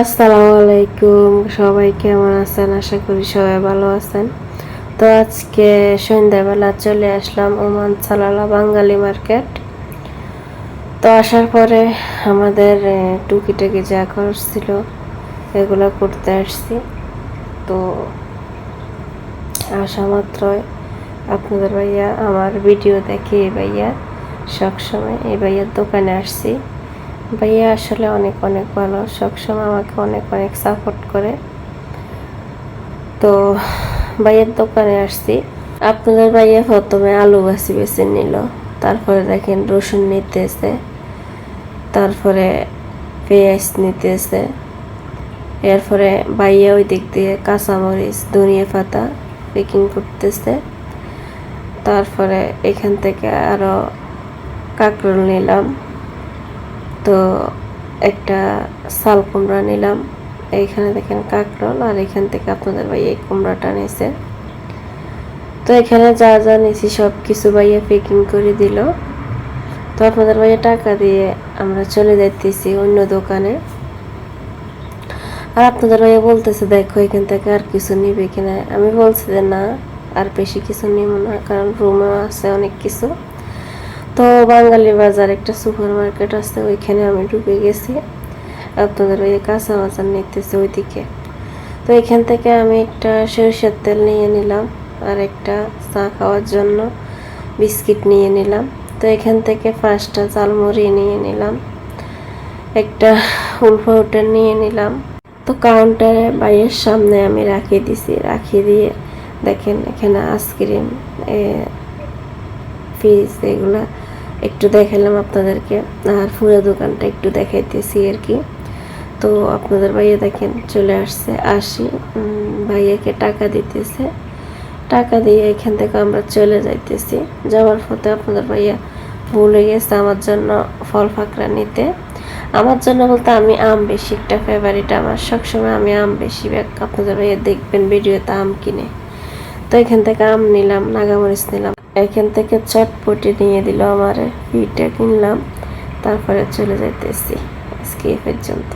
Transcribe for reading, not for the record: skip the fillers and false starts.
আসসালামু আলাইকুম, সবাই কেমন আছেন? আশা করি সবাই ভালো আছেন। তো আজকে সন্ধ্যাবেলা চলে আসলাম ওমান সালালা বাঙালি মার্কেট। তো আসার পরে আমাদের টুকিটাকি যা খরচ ছিল এগুলো করতে আসছি। তো আসা মাত্রই আপনাদের ভাইয়া আমার ভিডিও দেখে এই ভাইয়া সবসময় এই ভাইয়ার দোকানে আসছি। ভাইয়া আসলে অনেক অনেক ভালো, সবসময় আমাকে অনেক অনেক সাপোর্ট করে। তো ভাইয়ের দোকানে আসছি। আপনাদের ভাইয়া প্রথমে আলু বাছি বেছে নিল, তারপরে দেখেন রসুন নিতেছে, তারপরে পেঁয়াজ নিতেছে, এরপরে ভাইয়া ওই দিক দিয়ে কাঁচামরিচ ধনিয়া পাতা প্যাকিং করতেছে। তারপরে এখান থেকে আরো কাঁকরোল নিলাম, তো একটা শাল কুমড়া নিলাম। এইখানে দেখেন কাঁকরোল, আর এখান থেকে আপনাদের ভাইয়া এই কুমড়াটা নিয়েছে। তো এখানে যা যা নিয়েছি সব কিছু ভাইয়া প্যাকিং করে দিল। তো আপনাদের ভাইয়া টাকা দিয়ে আমরা চলে যাইতেছি অন্য দোকানে। আর আপনাদের ভাইয়া বলতেছে দেখো এখান থেকে আর কিছু নিবে কিনা। আমি বলছি যে না, আর বেশি কিছু নিব না, কারণ রুমেও আছে অনেক কিছু। তো বাঙালি বাজার একটা সুপার মার্কেট আছে, ওইখানে আমি ঢুকে গেছি। আপনাদের ওই কাঁচা বাজার নিতেছে ওইদিকে। তো এখান থেকে আমি একটা সরিষার তেল নিয়ে নিলাম, আর একটা চা খাওয়ার জন্য বিস্কিট নিয়ে নিলাম। তো এখান থেকে 5টা ঝালমুড়ি নিয়ে নিলাম, একটা উলফাউটার নিয়ে নিলাম। তো কাউন্টারে বাইয়ের সামনে আমি রাখিয়ে দিছি, রাখিয়ে দিয়ে দেখেন এখানে আইসক্রিম, ফ্রিজ, এগুলা একটু দেখালাম আপনাদেরকে। আর পুরো দোকানটা একটু দেখাইতেছি আর কি। তো আপনাদের ভাইয়া দেখেন চলে আসি ভাইয়াকে টাকা দিতেছে। টাকা দিয়ে এখান থেকে আমরা চলে যাইতেছি। যাওয়ার পথে আপনাদের ভাইয়া ভুলে গেছে আমার জন্য ফল ফাকড়া নিতে। আমার জন্য বলতে আমি আম বেশি একটা ফেভারিট, আমার সবসময় আমি আম বেশি আপনাদের ভাইয়া দেখবেন ভিডিওতে আম কিনে। তো এখান থেকে আম নিলাম, নাগামরিচ নিলাম, এখান থেকে চটপটি নিয়ে দিল আমার, পিঠা কিনলাম। তারপরে চলে যাইতেছি আজকে এই পর্যন্ত।